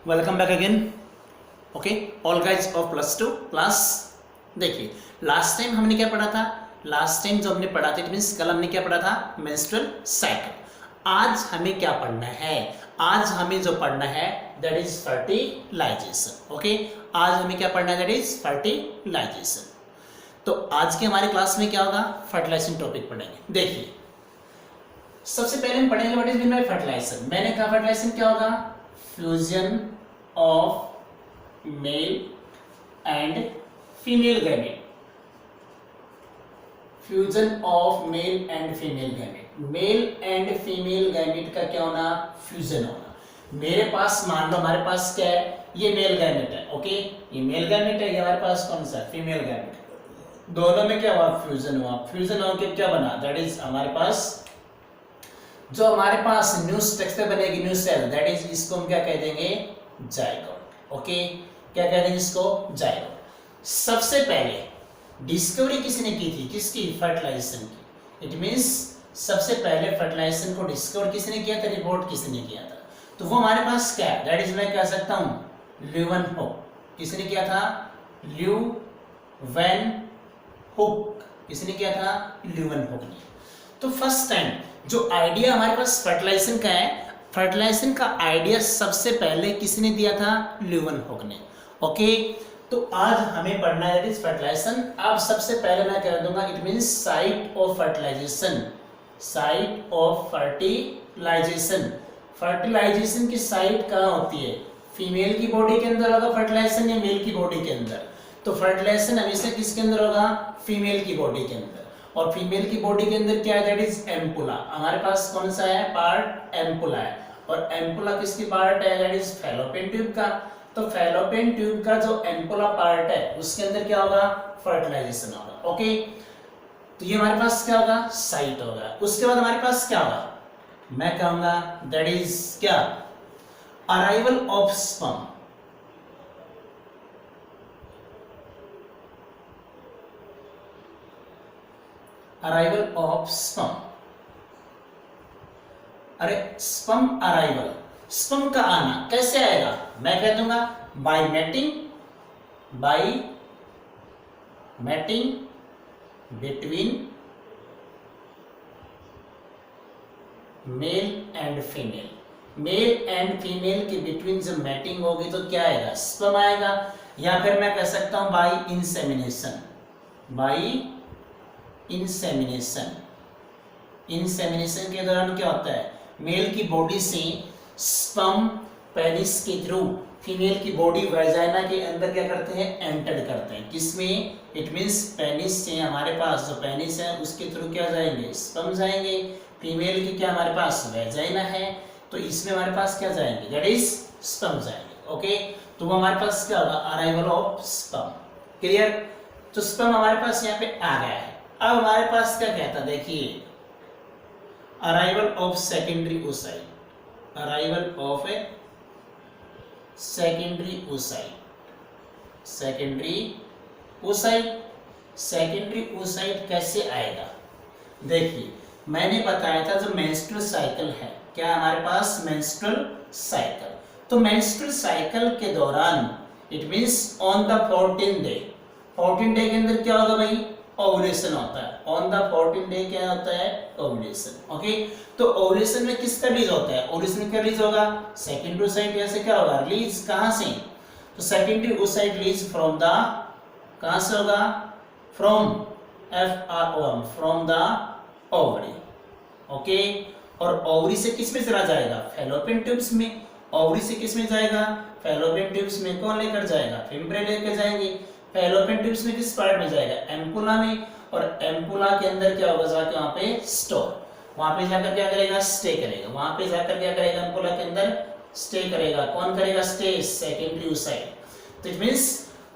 Welcome back again. Okay, all guys of +2 class. देखिए, last time हमने क्या पढ़ा था? लास्ट टाइम जो हमने पढ़ा था, इट मीन्स कल हमने क्या पढ़ा था? Menstrual cycle. आज हमें क्या पढ़ना है? आज हमें जो पढ़ना है दैट इज फर्टिलाइजेशन। ओके, आज हमें क्या पढ़ना है? That is fertilisation. तो आज के हमारे क्लास में क्या होगा? फर्टिलाइजेशन टॉपिक पढ़ेंगे। देखिए, सबसे पहले हम पढ़ेंगे what is mean by fertilisation. मैंने कहा फर्टिलाइजेशन क्या होगा? Fusion of male and female gamete. Fusion of male and female gamete. Male and female gamete का क्या होना? फ्यूजन होना। मेरे पास मान लो हमारे पास क्या है? ये मेल गैमेट है। ओके, ये मेल गैमेट है, ये हमारे पास कौन सा? Female gamete. दोनों में क्या हुआ? फ्यूजन हुआ। फ्यूजन होकर क्या बना? दैट इज हमारे पास जो हमारे पास न्यू स्ट्रक्चर बनेगी, न्यू सेल, दैट इज इसको हम क्या कह देंगे? जाइगोट। ओके, क्या कह देंगे इसको? जाइगोट। सबसे पहले डिस्कवरी किसने की थी? किसकी? फर्टिलाइजेशन की। इट मींस सबसे पहले फर्टिलाइजेशन को डिस्कवर किसने किया था? रिपोर्ट किसने किया था? तो वो हमारे पास क्या है? दैट इज मैं कह सकता हूं ल्यूवेनहुक। किसने किया था? ल्यूवेनहुक। किसने किया था? ल्यूवेनहुक ने। तो फर्स्ट टाइम जो आइडिया हमारे पास फर्टिलाइजेशन का है, फर्टिलाइजेशन का आइडिया सबसे पहले किसने दिया था? ल्यूवेनहुक ने। ओके, तो आज हमें पढ़ना है दैट इज फर्टिलाइजेशन। अब सबसे पहले मैं कह दूंगा it means site of fertilisation. Site of fertilisation. Fertilisation की साइट कहाँ होती है? फीमेल की बॉडी के अंदर होगा फर्टिलाइजेशन या मेल की बॉडी के अंदर? तो फर्टिलाइजेशन हमेशा किसके अंदर होगा? फीमेल की बॉडी के अंदर। और फीमेल की बॉडी के अंदर क्या है? That is ampulla. हमारे पास कौन सा है पार्ट? एम्पुला है। और एम्पुला किसकी पार्ट है? दैट इज फैलोपियन ट्यूब का। तो फैलोपियन ट्यूब का जो एम्पुला पार्ट है उसके अंदर क्या होगा? फर्टिलाइजेशन होगा। ओके, तो ये हमारे पास क्या होगा? साइट होगा। उसके बाद हमारे पास क्या होगा? मैं कहूंगा दैट इज क्या? Arrival of sperm. Arrival of sperm. अरे स्पर्म अराइवल, स्पर्म का आना कैसे आएगा? मैं कह दूंगा by mating. By mating between male and female. Male and female के बिटवीन जब मैटिंग होगी तो क्या आएगा? स्पर्म आएगा। या फिर मैं कह सकता हूं by insemination. By insemination. Insemination के दौरान क्या होता है? मेल की बॉडी से स्पर्म पेनिस के थ्रू फीमेल की बॉडी वेजाइना के अंदर क्या करते हैं? एंटर करते हैं। किसमें? इट मींस पेनिस से हमारे पास जो पेनिस है उसके थ्रू क्या जाएंगे? स्पर्म जाएंगे। फीमेल की क्या हमारे पास? वेजाइना है, तो इसमें हमारे पास क्या जाएंगे? दैट इज स्पर्म जाएंगे। ओके, तो वो हमारे पास क्या होगा? Arrival of sperm. क्लियर? तो स्पर्म हमारे पास यहाँ पे आ गया है। अब हमारे पास क्या कहता है? देखिए, arrival of secondary oocyte। Arrival of a secondary oocyte। Secondary oocyte। Secondary oocyte कैसे आएगा? देखिए, मैंने बताया था जो मेंस्ट्रुअल साइकिल है, क्या हमारे पास? Menstrual cycle. तो मेंस्ट्रुअल साइकिल के दौरान it means on the 14th day, 14 day के अंदर क्या होगा भाई? ओवुलेशन होता है। ऑन द 14th डे क्या होता है? ओवुलेशन। ओके, तो ओवुलेशन में किसका रिलीज होता है? ओवुलेशन में क्या रिलीज होगा? Secondary oocyte। यहाँ से क्या होगा? रिलीज कहां से? तो secondary oocyte release from the, कहां से होगा? From FROM, from the ovary. Okay, और ओवरी से किस में चला जाएगा? फैलोपियन ट्यूब्स में। ओवरी से किस में जाएगा? फैलोपियन ट्यूब्स में। कौन लेकर जाएगा? फिम्ब्रे लेकर जाएंगे। फैलोपियन ट्यूब्स में किस पार्ट में जाएगा? एम्पुला में। और एम्पुला के अंदर क्या होगा? जाके वहां पे स्टोर, वहां पे जाकर क्या करेगा? स्टे करेगा। वहां पे जाकर क्या करेगा? एम्पुला के अंदर स्टे करेगा। कौन करेगा स्टे? Secondary oocyte। तो it means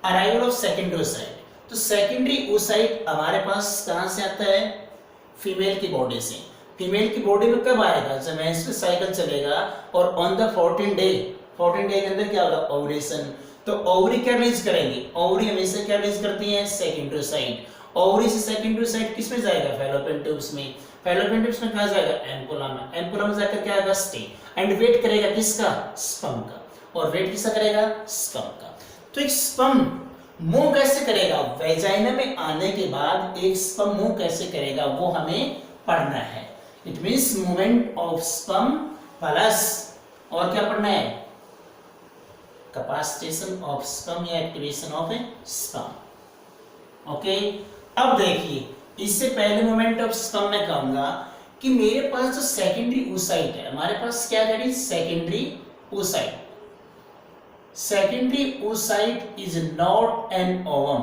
arrival of secondary oocyte। तो सेकेंडरी oocyte हमारे पास कहां से आता है? फीमेल की बॉडी से। फीमेल की बॉडी में कब आएगा? जब मेंस्ट्रुअल साइकिल चलेगा और ऑन द 14 डे, 14 डे के अंदर क्या होगा? ओवुलेशन। तो ओवरी क्या रिलीज करेंगे? ओवरी हमेशा क्या रिलीज करती है? Secondary oocyte। ओवरी से सेकेंडरी oocyte किस में जाएगा? फैलोपियन ट्यूब्स में। फैलोपियन ट्यूब्स में कहाँ जाएगा? एम्पुला में। एम्पुला में जाकर क्या आएगा? स्टे, एंड वेट करेगा किसका? स्पर्म का। और वेट किसका करेगा, स्पर्म का। तो एक स्पर्म मूव कैसे करेगा, वेजाइना में आने के बाद एक स्पर्म मूव कैसे करेगा वो हमें पढ़ना है। It means movement of sperm plus और क्या पढ़ना है, कैपेसिटेशन ऑफ स्पर्म या एक्टिवेशन ऑफ स्पर्म। ओके, अब देखिए इससे पहले मोमेंट ऑफ स्पर्म में कहूंगा कि मेरे पास जो सेकेंडरी oocyte है, हमारे पास क्या है, secondary oocyte। Secondary oocyte is not an ovum.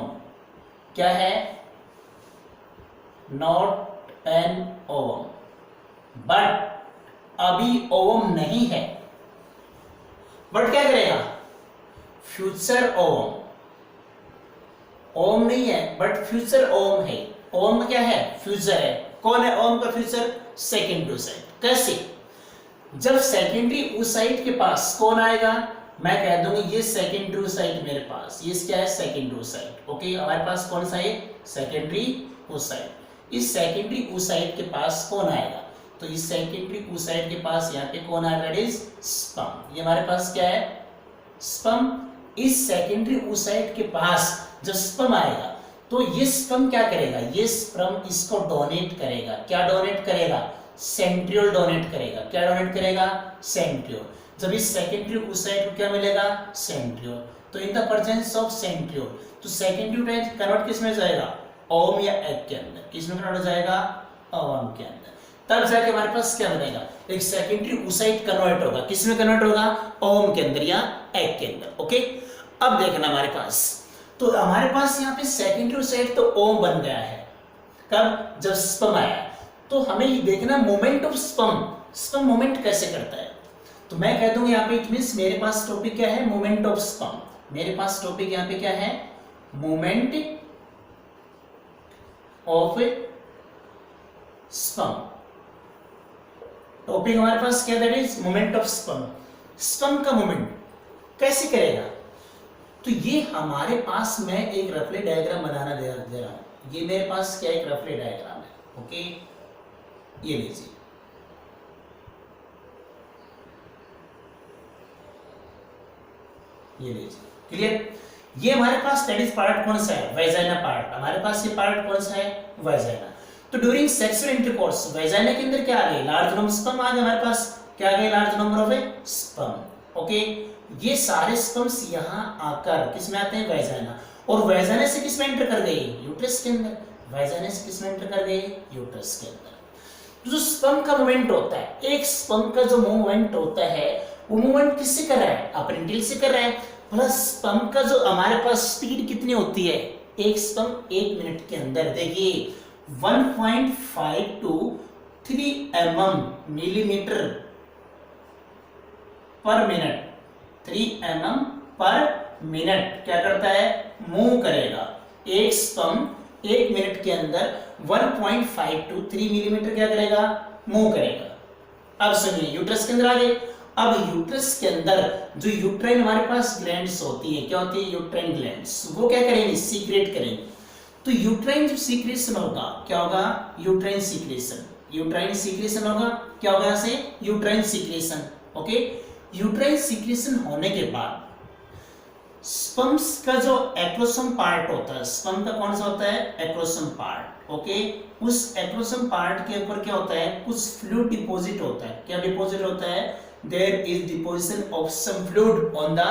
क्या है, नॉट एन ओवम, बट अभी ओवम नहीं है, बट क्या करेगा, फ्यूचर ओवम। ओम नहीं है बट फ्यूचर ओम है। ओम क्या है, फ्यूचर है। कौन है ओम का फ्यूचर, सेकेंडरी oocyte। कैसे, जब सेकेंडरी oocyte के पास कौन आएगा, मैं कह दूंगी ये सेकेंडरी oocyte मेरे पास, ये क्या है, सेकेंडरी oocyte। ओके, हमारे पास कौन सा है, सेकेंडरी oocyte। इस सेकेंडरी oocyte के पास कौन आएगा, तो इस सेकेंडरी oocyte के पास यहाँ पे कौन आ रहा है, स्पर्म। ये हमारे पास क्या है, स्पर्म। इस सेकेंडरी oocyte के पास जब स्पर्म आएगा तो ये स्पर्म क्या करेगा, ये स्पर्म इसको डोनेट करेगा। क्या डोनेट करेगा, सेंट्रियोल डोनेट करेगा। क्या डोनेट करेगा, सेंट्रियोल। जब इस सेकेंडरी oocyte को क्या मिलेगा, सेंट्रियोल। तो in the presence of centriole, तो सेकेंडरी oocyte कन्वर्ट किस में जाएगा, ओवम या एग के अंदर। किस में कन्वर्ट हो जाएगा, ओवम के अंदर। तब जाके हमारे पास क्या बनेगा, एक सेकेंडरी oocyte कन्वर्ट होगा। किस में कन्वर्ट होगा, ओवम के अंदर या एग के अंदर। ओके, अब देखना हमारे पास, तो हमारे पास यहाँ पे सेकेंडरी oocyte तो ओवम बन गया है। कब, जब स्पर्म आया। तो हमें ये देखना moment of sperm, sperm moment कैसे करता है। तो मैं कह दूंगा यहाँ पे इट मींस मेरे पास टॉपिक क्या है, मोमेंट ऑफ स्पर्म। मेरे पास टॉपिक यहाँ पे क्या है, मोमेंट ऑफ स्पर्म। टॉपिक हमारे पास क्या, that is moment of sperm. Sperm का मोमेंट कैसे करेगा, तो ये हमारे पास मैं एक रफली डायग्राम बनाना दे रहा हूं। ये मेरे पास क्या एक रफली डायग्राम है। ओके, ये लीजिए, ये लीजिए, क्लियर। ये हमारे पास स्टडीज पार्ट कौन सा है, वेजाइना पार्ट। हमारे पास ये पार्ट कौन सा है, वेजाइना। तो ड्यूरिंग सेक्सुअल इंटरकोर्स वेजाइना के अंदर क्या आ गए, लार्ज नंबर स्पर्म आ गए हमारे पास। क्या आ गए, large number of sperm. Okay, ये सारे स्पर्म्स यहाँ आकर किस में आते हैं, वेजाइना। और वेजाइना से किस में एंटर कर गए, यूट्रस के अंदर। वेजाइना से किस में एंटर कर गए, यूट्रस के अंदर। जो स्पर्म का मूवमेंट होता है, एक स्पर्म का जो मूवमेंट होता है वो मूवमेंट किससे कर रहा है, अपने टेल से कर रहा है। प्लस स्पर्म का जो हमारे पास स्पीड कितनी होती है, एक स्पर्म 1 मिनट के अंदर, देखिए 1.5 to 3 mm मिलीमीटर पर मिनट, 3 mm पर मिनट क्या करता है, मूव करेगा। एक स्पर्म 1 मिनट के अंदर 1.5 to 3 मिलीमीटर क्या करेगा, मूव करेगा। अब सुनिए, यूट्रस के अंदर आ गए। अब यूट्रस के अंदर जो यूट्राइन हमारे पास ग्लैंड्स होती है, क्या होती है, यूट्राइन ग्लैंड्स, वो क्या करेंगे, सीक्रेट करेंगे। तो यूट्राइन जब सीक्रेशन होगा, क्या होगा, यूट्राइन सीक्रेशन। यूट्राइन सीक्रेशन होगा, क्या होगा यहाँ से, uterine secretion. Okay, uterine secretion होने के बाद स्पर्म्स का जो एक्रोसोम पार्ट होता है, स्पर्म का कौन सा होता है, एक्रोसोम पार्ट। ओके, उस एक्रोसोम पार्ट के ऊपर क्या होता है, कुछ फ्लूइड डिपॉजिट होता है। क्या डिपॉजिट होता है, there is deposition of some fluid on the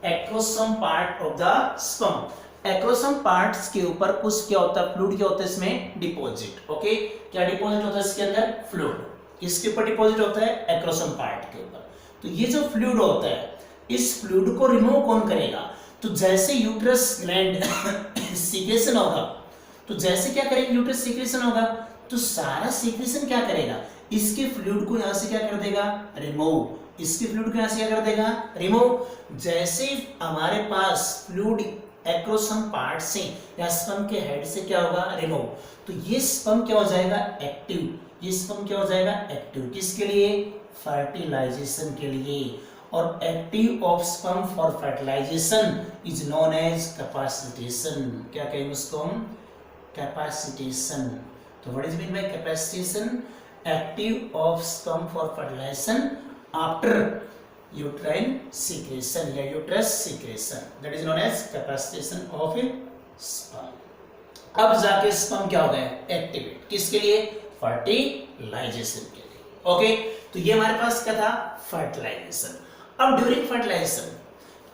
acrosome part of the sperm. Acrosome parts के ऊपर कुछ क्या होता है, फ्लूइड क्या होता है इसमें, डिपॉजिट। ओके, क्या डिपॉजिट होता है इसके अंदर, फ्लूइड। इसके ऊपर डिपॉजिट होता है एक्रोसोम पार्ट के ऊपर। तो ये जो फ्लूइड होता है, इस फ्लूइड को रिमूव कौन करेगा, तो जैसे यूट्रस ग्लैंड सीक्रेशन होगा, तो जैसे क्या करेगा, यूट्रस सीक्रेशन होगा, तो सारा सीक्रेशन क्या करेगा, इसके फ्लूइड को यहां से क्या कर देगा, रिमूव। इसके फ्लूइड को यहां से क्या कर देगा, रिमूव। जैसे हमारे पास फ्लूइड एक्रोसोम पार्ट से या स्पर्म के हेड से क्या होगा, रिमूव, तो ये स्पर्म क्या हो जाएगा, एक्टिव। ये स्पर्म क्या हो जाएगा, एक्टिव। किसके लिए, फर्टिलाइजेशन के लिए। और active of sperm for fertilisation is known as capacitation. क्या कहेंगे उसको हम, कैपेसिटेशन। तो what is mean by capacitation, active of sperm for fertilisation after uterine secretion या uterus secretion, that is known as capacitation of sperm. अब जाके sperm क्या हो गया एक्टिवेट, किसके लिए, फर्टिलाइजेशन के लिए। ओके, तो ये हमारे पास क्या था, फर्टिलाइजेशन। अब ड्यूरिंग फर्टिलाइजेशन,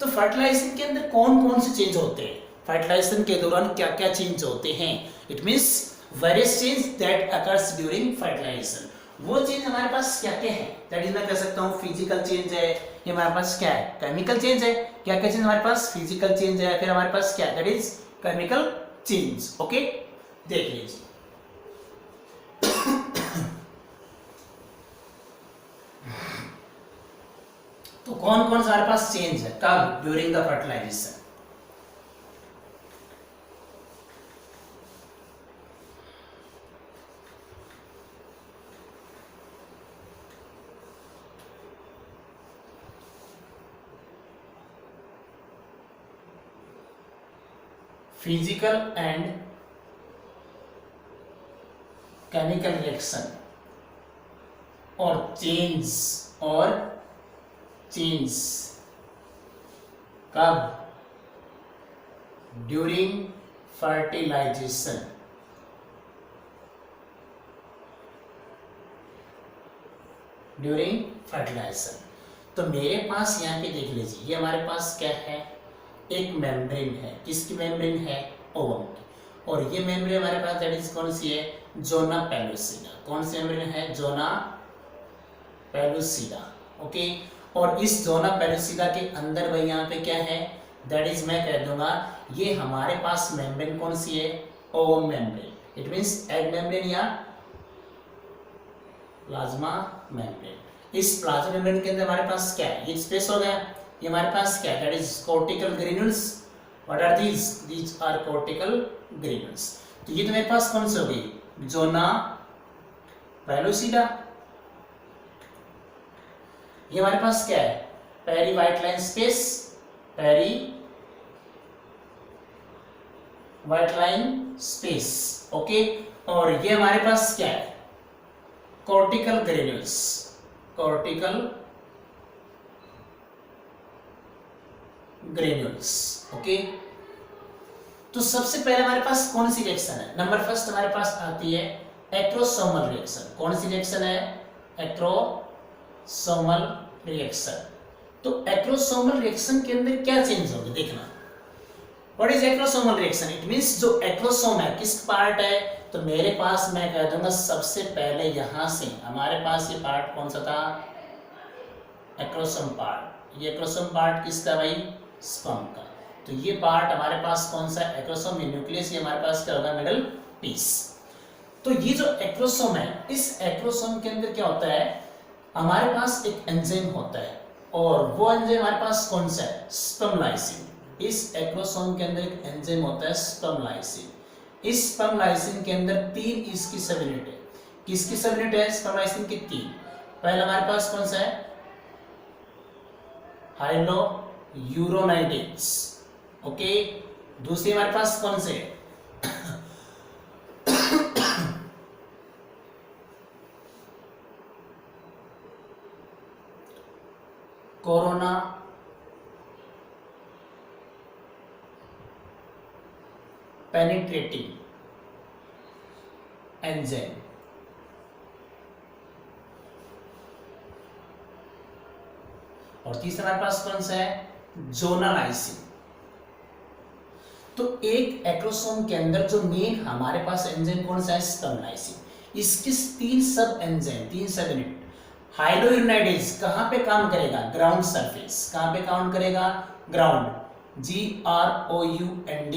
तो फर्टिलाइजेशन के अंदर कौन कौन से चेंज होते हैं, फर्टिलाइजेशन के दौरान क्या क्या चेंज होते हैं, it means various change that occurs during fertilisation. वो चेंज हमारे पास क्या क्या है, दैट इज मैं कह सकता हूँ फिजिकल चेंज है, ये हमारे पास क्या है, केमिकल चेंज है। क्या क्या चेंज हमारे पास, फिजिकल चेंज है, फिर हमारे पास क्या, that is chemical change. Okay, देख लीजिए। तो कौन कौन सा हमारे पास चेंज है, कब, during the fertilisation. Physical and chemical reaction और चेंज कब, ड्यूरिंग फर्टिलाइजेशन। ड्यूरिंग फर्टिलाइजेशन, तो मेरे पास यहाँ पे देख लीजिए, ये हमारे पास क्या है, एक मेम्ब्रेन है, किसकी मेम्ब्रेन है, ओवम की। और ये मेम्ब्रेन हमारे पास दैट इज कौन सी है, जोना पेलुसिडा। कौन सी मेम्ब्रेन है, जोना पेलुसिडा। ओके, और इस जोना पेलुसिडा के अंदर भाई यहाँ पे क्या है, दैट इज मैं कह दूंगा ये हमारे पास मेम्ब्रेन कौन सी है, ovum membrane, it means egg membrane या प्लाज्मा मेम्ब्रेन। इस प्लाज्मा मेम्ब्रेन के अंदर हमारे पास क्या है, ये स्पेस हो गया, ये हमारे पास क्या है, that is cortical granules. What are these are cortical granules. तो ये तो मेरे पास कौन सी हो गई, जोना पेलुसिडा। ये हमारे पास क्या है, perivitelline space, perivitelline space. Okay, और ये हमारे पास क्या है, cortical granules, cortical granules. Okay, तो सबसे पहले हमारे पास कौन सी रिएक्शन है, नंबर फर्स्ट हमारे पास आती है एक्रोसोमल रिएक्शन। कौन सी रिएक्शन है, एक्रोसोमल रिएक्शन। तो एक्रोसोमल रिएक्शन के अंदर क्या चेंज होगा, देखना। What is acrosomal reaction, it means जो एक्रोसोम है किस पार्ट है, तो मेरे पास मैं कह दूंगा सबसे पहले यहां से हमारे पास ये पार्ट कौन सा था, एक्रोसोम पार्ट। ये एक्रोसोम पार्ट किसका भाई, स्पर्म का। तो ये पार्ट हमारे पास कौन सा, एक्रोसोम, न्यूक्लियस, ये हमारे पास क्या होगा, मिडल पीस। तो ये जो एक्रोसोम है, इस एक्रोसोम के अंदर क्या होता है, हमारे पास एक एंजाइम होता है, और वो एंजाइम हमारे पास कौन सा है, स्पर्म लाइसिन। इस एक्रोसोम के अंदर एक एंजाइम होता है स्पर्म लाइसिन। इस स्पर्म लाइसिन के अंदर 3 इसकी सब यूनिट है। किसकी सब यूनिट है स्पर्म लाइसिन की, 3। पहला हमारे पास कौन सा है, हाइड्रोयूरोनाइडेज। ओके, दूसरी हमारे पास कौन से, कोरोना पेनिट्रेटिंग एंजाइम। और तीसरा हमारे पास कौन सा है, जोनालाइसिन। तो एक एक्रोसोम के अंदर जो मेन हमारे पास एंजाइम कौन सा है, स्पर्मलाइसिन। इसके 3 सब एंजाइम, 3 सब यूनिट। हाइड्रोयूरोनाइडेज कहां पे काम करेगा, ग्राउंड सरफेस। कहां पे काम करेगा, ground, GROUND,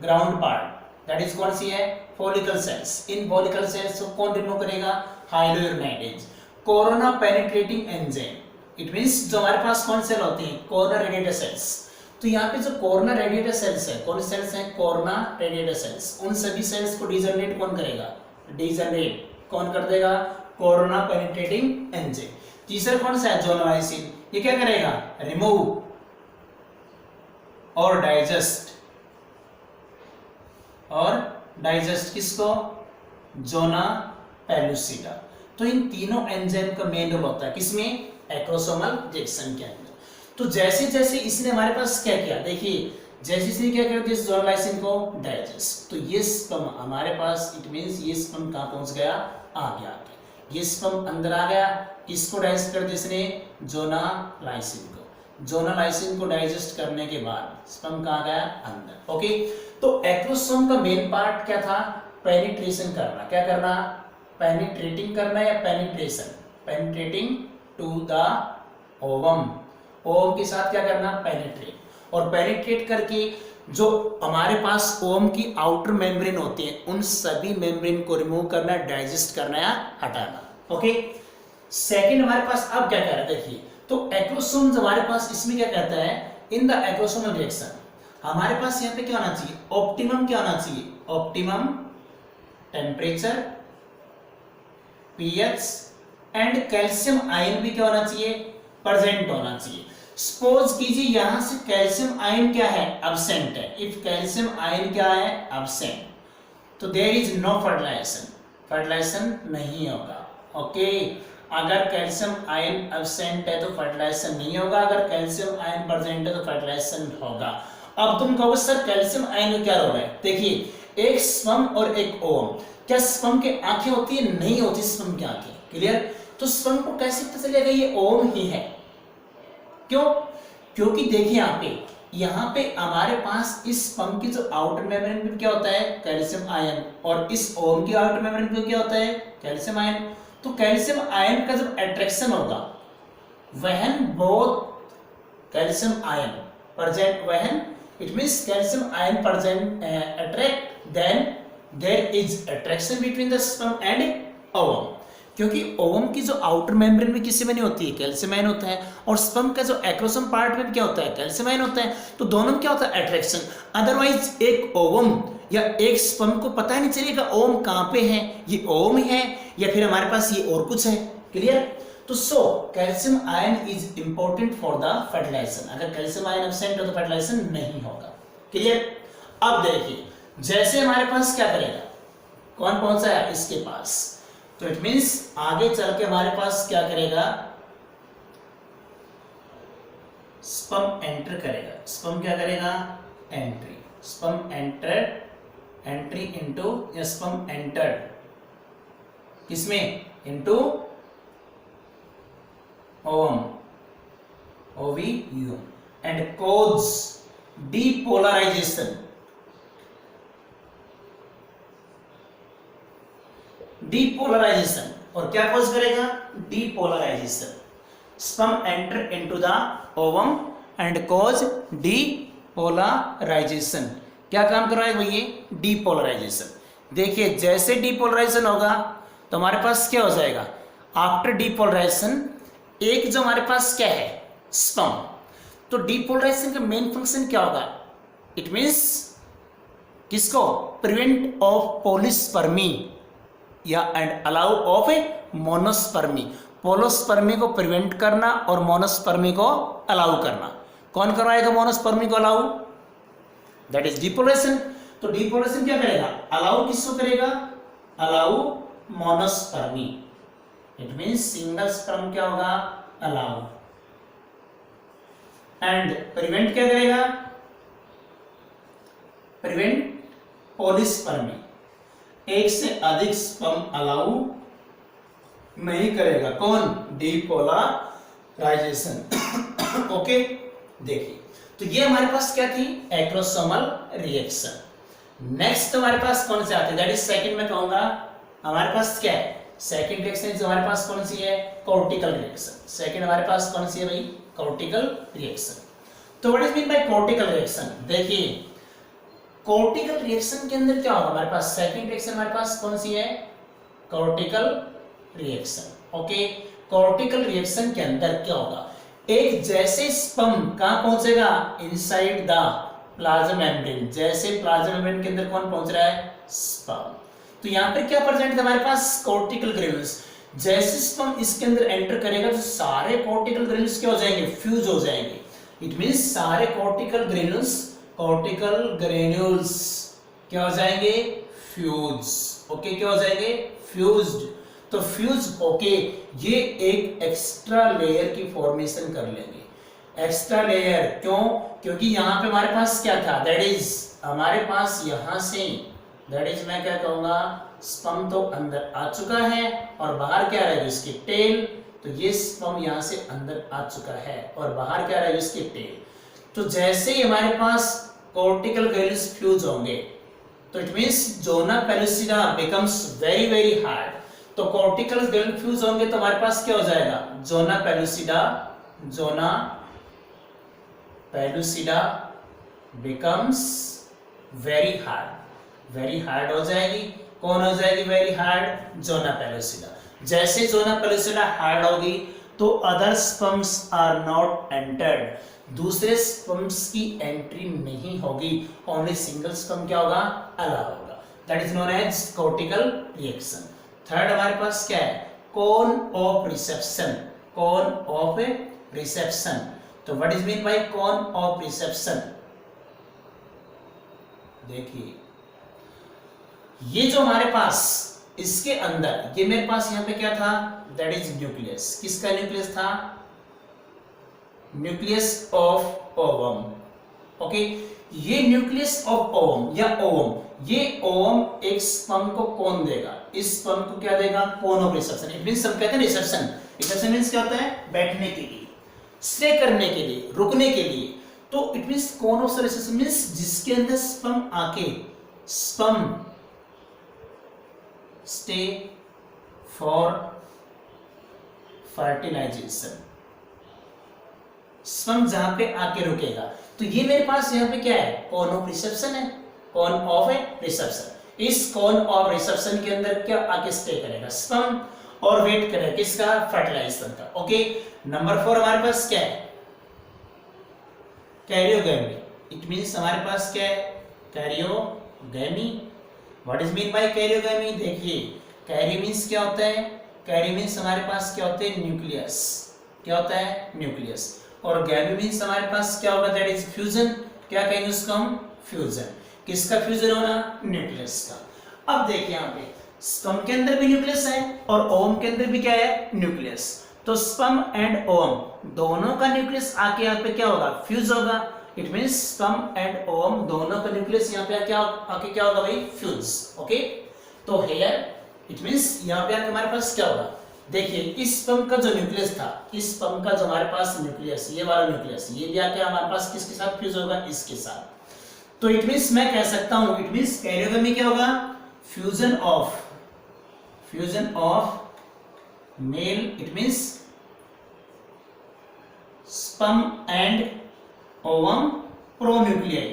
ground part. That is कौन सी है, फॉलिकल सेल्स। इन फॉलिकल सेल्स को कौन रिमूव करेगा, hyaluronidase. Corona penetrating enzyme, it means जो हमारे पास कौन सेल होते हैं, कोरोना रेडिएटर सेल्स। तो यहाँ पे जो कोरोना रेडिएटर सेल्स है, कौन सेल्स हैं, कोरोना रेडिएटर सेल्स। उन सभी सेल्स को डिजनरेट कौन करेगा, डिजनरेट कौन कर देगा, कोरोना पेनिट्रेटिंग एंजाइम। तीसरा कौन सा है, जोनालाइसिन। ये क्या करेगा, रिमूव और डाइजेस्ट, किसको, जोना पेलुसिडा। तो इन तीनों एंजाइम का मेन रोल होता है किसमें, एक्रोसोमल रिएक्शन के अंदर। तो जैसे जैसे इसने हमारे पास क्या किया, देखिए जैसे इसने क्या कर दिया जोनल लाइसिन को डाइजेस्ट, तो ये स्पर्म हमारे पास, इट मींस ये स्पर्म कहाँ पहुंच गया, आ गया, ये स्पर्म अंदर आ गया, इसको डाइजेस्ट कर दिया इसने जोनल लाइसिन को, जोनल लाइसिन को डाइजेस्ट करने के बाद स्पर्म कहाँ गया, अंदर। ओके, तो एक्रोसोम का मेन पार्ट क्या था, पेनिट्रेशन करना, क्या करना, पेनिट्रेटिंग करना या penetration, penetrating to the ovum, ovum के साथ क्या करना, पेनिट्रेट, और पेनिट्रेट करके जो हमारे पास ओवम की आउटर मेम्ब्रेन होती है उन सभी मेम्ब्रेन को रिमूव करना, डाइजेस्ट करना या हटाना। ओके, सेकंड हमारे पास अब क्या कह रहा है, देखिए तो एक्रोसोम हमारे पास इसमें क्या कहता है, इन द एक्रोसोमल रिएक्शन हमारे पास यहाँ पे क्या होना चाहिए, ऑप्टिमम क्या होना चाहिए, optimum temperature, pH and calcium ion भी क्या होना चाहिए, प्रेजेंट होना चाहिए। सपोज कीजिए यहां से कैल्शियम आयन क्या है, एब्सेंट है, इफ कैल्शियम आयन क्या है, एब्सेंट, तो there is no fertilisation, fertilisation नहीं होगा। ओके, अगर कैल्शियम आयन एब्सेंट है तो फर्टिलाइजेशन नहीं होगा, अगर कैल्शियम आयन प्रेजेंट है तो फर्टिलाइजेशन होगा। अब तुम कहोगे सर कैल्शियम आयन का क्या रोल है, देखिए एक स्पर्म और एक ओवम, क्या स्पर्म के आंखें होती है, नहीं होती स्पर्म की आंखें, क्लियर, तो स्पर्म को कैसे पता चलेगा ये ओवम ही है, क्यों, क्योंकि देखिए यहाँ पे हमारे पास इस स्पर्म की जो आउटर मेम्ब्रेन पे क्या होता है, कैल्शियम आयन, और इस ओवम की आउटर मेम्ब्रेन पे क्या होता है, कैल्शियम आयन, तो कैल्शियम आयन का जब अट्रैक्शन होगा, when both calcium ion present, when it means calcium ion present attract, then there is attraction between the sperm and ovum, क्योंकि ओवम की जो आउटर मेम्ब्रेन में किससे बनी होती है, कैल्शियम आयन होता है, और स्पर्म का जो एक्रोसोम पार्ट में क्या होता है, कैल्शियम आयन होता है, तो दोनों में क्या होता है, अट्रैक्शन। अदरवाइज एक ओवम या एक स्पर्म को पता नहीं चलेगा ओवम कहाँ पे है, ये ओवम है या फिर हमारे पास ये और कुछ है, क्लियर। तो so calcium ion is important for the fertilisation, अगर कैल्शियम आयन एब्सेंट हो तो फर्टिलाइजेशन नहीं होगा, क्लियर। अब देखिए जैसे हमारे पास क्या करेगा, कौन पहुंचा है इसके पास, तो इट मींस आगे चल के हमारे पास क्या करेगा, स्पर्म एंटर करेगा, स्पर्म क्या करेगा, entry, sperm enter, entry into, या स्पर्म एंटर्ड किसमें, into ovum, ovum, and cause depolarisation, depolarisation, और क्या कॉज करेगा, depolarisation, sperm enter into the ovum and cause depolarisation, क्या काम कर रहा है भैया, डीपोलराइजेशन। देखिए जैसे डीपोलराइजेशन होगा तो हमारे पास क्या हो जाएगा, आफ्टर डीपोलराइजेशन एक जो हमारे पास क्या है, स्पर्म, तो डीपोलराइजेशन का मेन फंक्शन क्या होगा, इट मींस किसको, प्रिवेंट ऑफ पॉलीस्पर्मी या and allow of a monospermy, polyspermy को प्रिवेंट करना और मोनोस्पर्मी को अलाउ करना, कौन करवाएगा मोनोस्पर्मी को अलाउ, दैट इज डीपोलराइजेशन। तो डीपोलराइजेशन क्या करेगा, अलाउ किसको करेगा, allow monospermy, it means single sperm क्या होगा, अलाउ, एंड प्रिवेंट क्या करेगा, प्रिवेंट पॉलीस्पर्मी, एक से अधिक स्पर्म अलाउ नहीं करेगा, कौन, डीपोलराइजेशन। ओके, देखिए तो ये हमारे पास क्या थी, एक्रोसोमल रिएक्शन। नेक्स्ट हमारे पास कौन से आते हैं, दैट इज सेकंड में कहूंगा हमारे पास क्या है, सेकंड रिएक्शन हमारे पास कौन सी है, कॉर्टिकल रिएक्शन, सेकंड हमारे पास कौन सी है भाई, कॉर्टिकल रिएक्शन। तो what is mean bye cortical reaction, देखिए कॉर्टिकल रिएक्शन के अंदर क्या होगा, हमारे पास सेकंड रिएक्शन हमारे पास कौन सी है, cortical reaction. Okay, cortical reaction के अंदर क्या होगा, एक जैसे स्पर्म कहां पहुंचेगा, इनसाइड द प्लाज्मा मेम्ब्रेन, जैसे प्लाज्मा मेम्ब्रेन के अंदर कौन पहुंच रहा है, स्पर्म, तो यहां पर क्या प्रेजेंट है हमारे पास, कॉर्टिकल ग्रेन्यूल्स, जैसे स्पर्म इसके अंदर एंटर करेगा तो सारे कॉर्टिकल ग्रेन्यूल्स क्या हो जाएंगे, फ्यूज हो जाएंगे, इट मींस सारे कॉर्टिकल ग्रेन्यूल्स क्या हो जाएंगे, फ्यूज, ओके क्या हो जाएंगे, फ्यूज्ड, तो फ्यूज होके ये एक एक्स्ट्रा लेयर की फॉर्मेशन कर लेंगे। एक्स्ट्रा लेयर क्यों? क्योंकि यहाँ पे हमारे पास क्या था, दैट इज हमारे पास यहाँ से, दैट इज मैं क्या कहूंगा, स्पर्म तो अंदर आ चुका है और बाहर क्या रहेगी इसकी टेल। तो ये स्पर्म यहाँ से अंदर आ चुका है और बाहर क्या रहेगी इसकी टेल। तो जैसे ही हमारे पास कॉर्टिकल गैल्यूज फ्यूज होंगे तो it means zona pellucida becomes very very hard. तो कॉर्टिकल गैल्यूज फ्यूज होंगे तो हमारे पास क्या हो जाएगा, zona pellucida becomes very hard हो जाएगी। कौन हो जाएगी वेरी हार्ड, जोना पेलुसिडा। जैसे जोना पेलुसिडा हार्ड होगी तो other sperms are not entered, दूसरे स्पर्म्स की एंट्री नहीं होगी, ओनली सिंगल स्पर्म क्या होगा, अलाउ होगा। That is known as cortical reaction. Third हमारे पास क्या है, कोन ऑफ रिसेप्शन। तो what is mean by cone of reception? देखिए ये जो हमारे पास इसके अंदर, ये मेरे पास यहाँ पे क्या था, दैट इज न्यूक्लियस। किसका न्यूक्लियस था, न्यूक्लियस ऑफ ओवम। ओके, ये न्यूक्लियस ऑफ ओवम या ओवम, ये ओवम एक स्पर्म को कौन देगा, इस स्पर्म को क्या देगा, कोन ऑफ रिसेप्शन। इट मींस हम कहते हैं रिसेप्शन मींस क्या होता है, बैठने के लिए, स्टे करने के लिए, रुकने के लिए। तो it means cone of reception means जिसके अंदर स्पर्म आके, sperm stay for fertilisation, sperm जहां पे आके रुकेगा। तो ये मेरे पास यहाँ पे क्या है, कोन ऑफ रिसेप्शन है, कोन ऑफ रिसेप्शन। इस कोन ऑफ रिसेप्शन के अंदर क्या आके स्टे करेगा, स्पर्म, और वेट करेगा किसका, फर्टिलाइजेशन का। ओके, नंबर 4 हमारे पास क्या है, कैरियोगैमी। इट मींस हमारे पास क्या है, karyogamy. What is mean bye karyogamy? देखिए कैरी मींस क्या होता है, कैरी मींस हमारे पास क्या होते हैं, न्यूक्लियस। क्या होता है, न्यूक्लियस। और गैमी मींस हमारे पास क्या होगा, दैट इज फ्यूजन। क्या कहेंगे उसको हम, फ्यूजन। किसका फ्यूजन होना, न्यूक्लियस का। अब देखिए यहाँ पे स्पर्म के अंदर भी न्यूक्लियस है और ओवम के अंदर भी क्या है, न्यूक्लियस। तो स्पर्म एंड ओवम दोनों का न्यूक्लियस आके यहाँ पे क्या होगा, फ्यूज होगा। It means sperm and ovum दोनों का न्यूक्लियस यहाँ पे क्या आके क्या होगा भाई, फ्यूज। ओके, तो हियर इट मींस यहाँ पे आके हमारे पास क्या होगा, देखिए इस स्पर्म का जो न्यूक्लियस था, इस स्पर्म का जो हमारे पास न्यूक्लियस, ये वाला न्यूक्लियस, ये भी आके हमारे पास किसके साथ फ्यूज होगा, इसके साथ। तो इट मींस मैं कह सकता हूं, इट मींस कैरियोगैमी क्या होगा, fusion of mail. It means sperm and ovum pronuclei,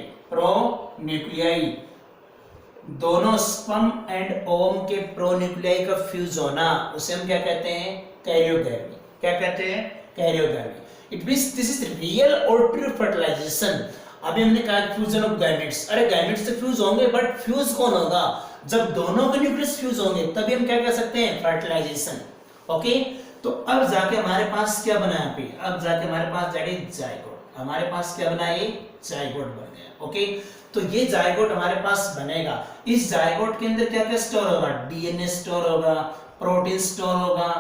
दोनों स्पर्म एंड ओवम के प्रोन्यूक्लियाई का फ्यूज होना, उसे हम क्या कहते हैं, कैरियोगैमी। क्या कहते हैं, karyogamy. It means this is real और ट्रू फर्टिलाइजेशन। अभी हमने कहा फ्यूजन ऑफ गैमेट्स, अरे गैमेट्स से फ्यूज होंगे, बट फ्यूज कौन होगा, जब दोनों के न्यूक्लियस फ्यूज होंगे तभी हम क्या कह सकते हैं, फर्टिलाइजेशन। ओके, तो अब जाके हमारे पास क्या बना यहाँ पे, अब जाके हमारे पास दैट इज जाइगोट। हमारे पास क्या बना, ये जाइगोट बन गया। ओके, तो ये जाइगोट हमारे पास बनेगा। इस जाइगोट के अंदर क्या क्या स्टोर होगा, डीएनए स्टोर होगा, प्रोटीन स्टोर होगा,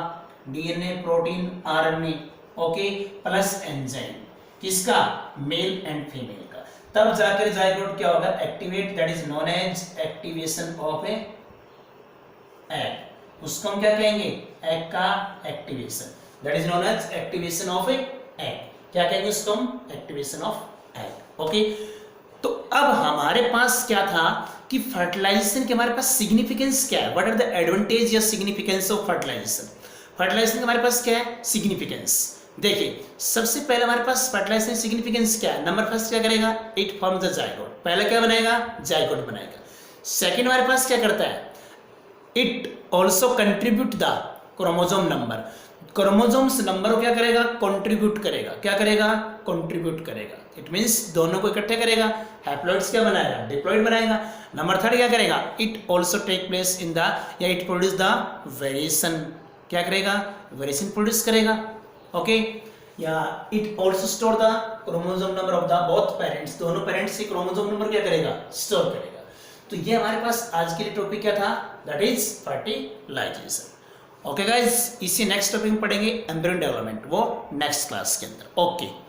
DNA, protein, RNA. Okay, plus enzyme, किसका, मेल एंड फीमेल का। तब जाकर जाइगोट क्या होगा, activate, that is known as activation of a egg. उसको हम क्या कहेंगे, एग का activation, that is known as activation of a egg. क्या कहेंगे उसको हम, एक्टिवेशन ऑफ एग। ओके, तो अब हमारे पास क्या था कि फर्टिलाइजेशन के हमारे पास सिग्निफिकेंस क्या है, व्हाट आर द एडवांटेज या सिग्निफिकेंस ऑफ फर्टिलाइजेशन। फर्टिलाइजेशन के हमारे पास क्या है, सिग्निफिकेंस। देखिए सबसे पहले हमारे पास फर्टिलाइजेशन सिग्निफिकेंस क्या है, नंबर फर्स्ट क्या करेगा, इट फॉर्म द जाइगोट। पहले क्या बनाएगा, जाइगोट बनाएगा। सेकेंड हमारे पास क्या करता है, it also contribute the chromosome number. Chromosomes number को क्या करेगा, कंट्रीब्यूट करेगा। क्या करेगा, कंट्रीब्यूट करेगा। इट मींस दोनों को इकट्ठे करेगा। हैप्लॉइड्स क्या बनाएगा, डिप्लॉइड बनाएगा। नंबर थर्ड क्या करेगा, it also take place in the, या इट प्रोड्यूस द वेरिएशन। क्या करेगा, वेरिएशन प्रोड्यूस करेगा। ओके, या it also store the chromosome number of the both parents. दोनों पेरेंट्स के क्रोमोजोम नंबर क्या करेगा, स्टोर करेगा। तो ये हमारे पास आज के लिए टॉपिक क्या था, that is fertilisation. Okay guys, इसी नेक्स्ट टॉपिक में पढ़ेंगे एम्ब्रियो डेवलपमेंट, वो नेक्स्ट क्लास के अंदर। ओके।